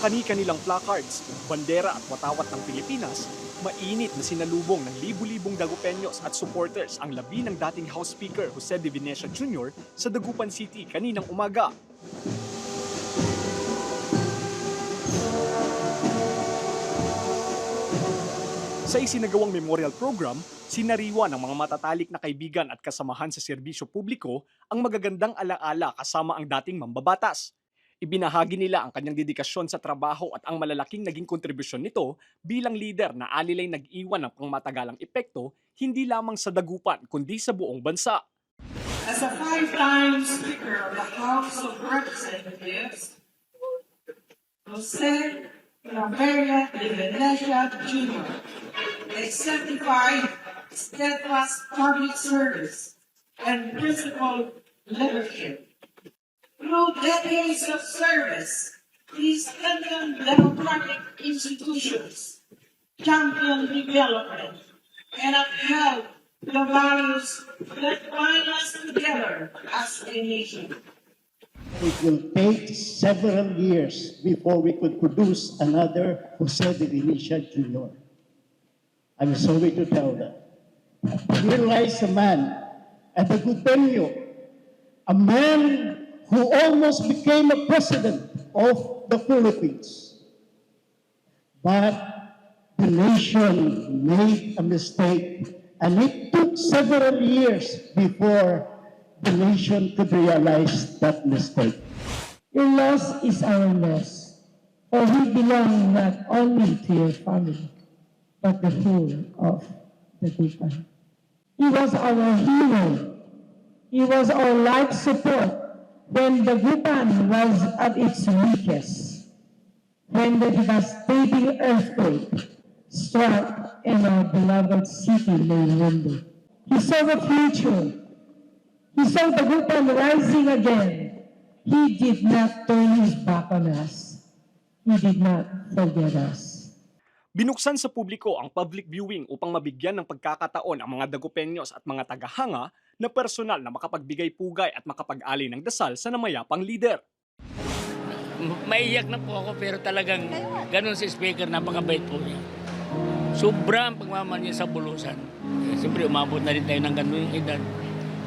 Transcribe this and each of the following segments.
kani-kanilang placards, bandera at watawat ng Pilipinas, mainit na sinalubong ng libu-libong Dagupeños at supporters ang labi ng dating House Speaker Jose De Venecia Jr. sa Dagupan City kaninang umaga. Sa isinagawang memorial program, sinariwa ng mga matatalik na kaibigan at kasamahan sa serbisyo publiko ang magagandang alaala kasama ang dating mambabatas. Ibinahagi nila ang kanyang dedikasyon sa trabaho at ang malalaking naging kontribusyon nito bilang leader na alilay nag-iwan ng pangmatagalang epekto hindi lamang sa Dagupan kundi sa buong bansa. As a five-time Speaker of the House of Representatives, Jose Maria De Venecia Jr. exemplified steadfast public service and principled leadership. Through decades of service, he strengthened democratic institutions, championed development, and upheld the values that bind us together as a nation. It will take several years before we could produce another Jose De Venecia Jr. I'm sorry to tell that. Here lies a man, a Dagupeño, a man who almost became a president of the Philippines. But the nation made a mistake, and it took several years before the nation could realize that mistake. Your loss is our loss, for he belonged not only to your family, but the whole of the Dagupan. He was our hero. He was our life support when the Dagupan was at its weakest, when the devastating earthquake struck and our beloved city lay limbo. He saw the future. He saw the Dagupan rising again. He did not turn his back on us. He did not forget us. Binuksan sa publiko ang public viewing upang mabigyan ng pagkakataon ang mga Dagupeños at mga tagahanga na personal na makapagbigay pugay at makapag-alay ng dasal sa namayapang lider. Maiyak na po ako pero talagang ganun si Speaker, napakabait po niya. Sobrang pagmamahal niya sa bulusan. Siyempre umabot na rin tayo ng ganun yung edad.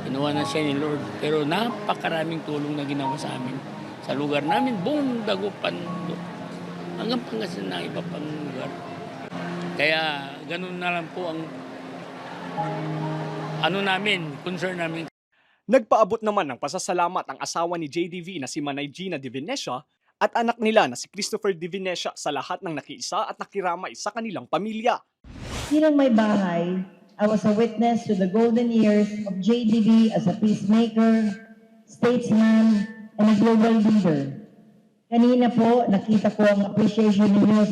Ginawa na siya ni Lord. Pero napakaraming tulong na ginawa sa amin. Sa lugar namin, buong Dagupan. Hanggang Pangasinan na iba pang lugar. Kaya ganun na lang po ang concern namin. Nagpaabot naman ng pasasalamat ang asawa ni JDV na si Manay Gina De Venecia at anak nila na si Christopher De Venecia sa lahat ng nakiisa at nakiramay sa kanilang pamilya. Here in my bahay, I was a witness to the golden years of JDB as a peacemaker, statesman, and a global leader. Kanina po, nakita ko ang appreciation ninyo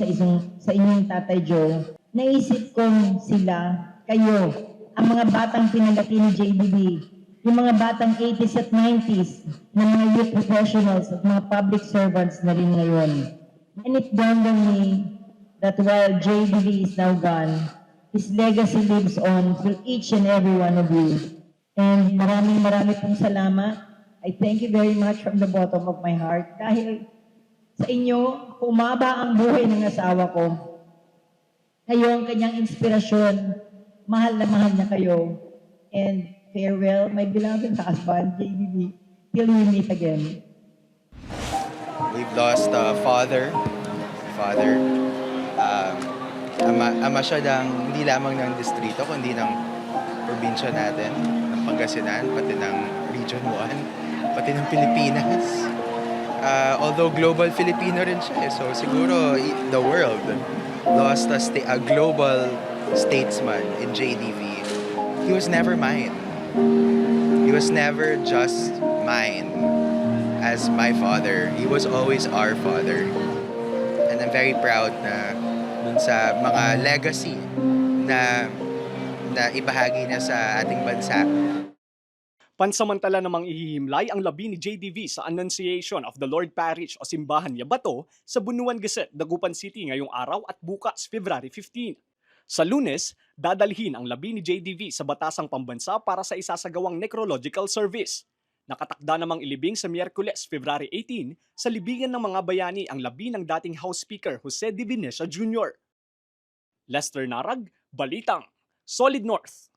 sa inyong Tatay Joe. Naisip kong sila, kayo, ang mga batang pinalaki ni JDB, yung mga batang 80s at 90s na mga youth professionals at mga public servants na rin ngayon. And it dawned on me that while JDB is now gone, his legacy lives on through each and every one of you. And maraming pong salamat. I thank you very much from the bottom of my heart. Dahil sa inyo, humaba ang buhay ng asawa ko. Kayo ang kanyang inspirasyon. Mahal na mahal niya kayo. And farewell, my beloved husband, JDB, till we meet again. We've lost a father, ama siya hindi lamang ng distrito, kundi ng probinsya natin, ng Pangasinan, pati ng Region 1, pati ng Pilipinas. Although global Filipino rin siya, so siguro the world lost a global statesman in JDV. He was never mine. He was never just mine as my father. He was always our father. And I'm very proud na dun sa mga legacy na ibahagi niya sa ating bansa. Pansamantala namang ihihimlay ang labi ni JDV sa Annunciation of the Lord Parish o Simbahan Yabato sa Bunuan Gazette, Dagupan City ngayong araw at bukas, February 15. Sa Lunes, dadalhin ang labi ni JDV sa Batasang Pambansa para sa isasagawang necrological service. Nakatakda namang ilibing sa Miyerkules, February 18, sa libingan ng mga bayani ang labi ng dating House Speaker Jose D. Venecia Jr. Lester Narag, Balitang, Solid North.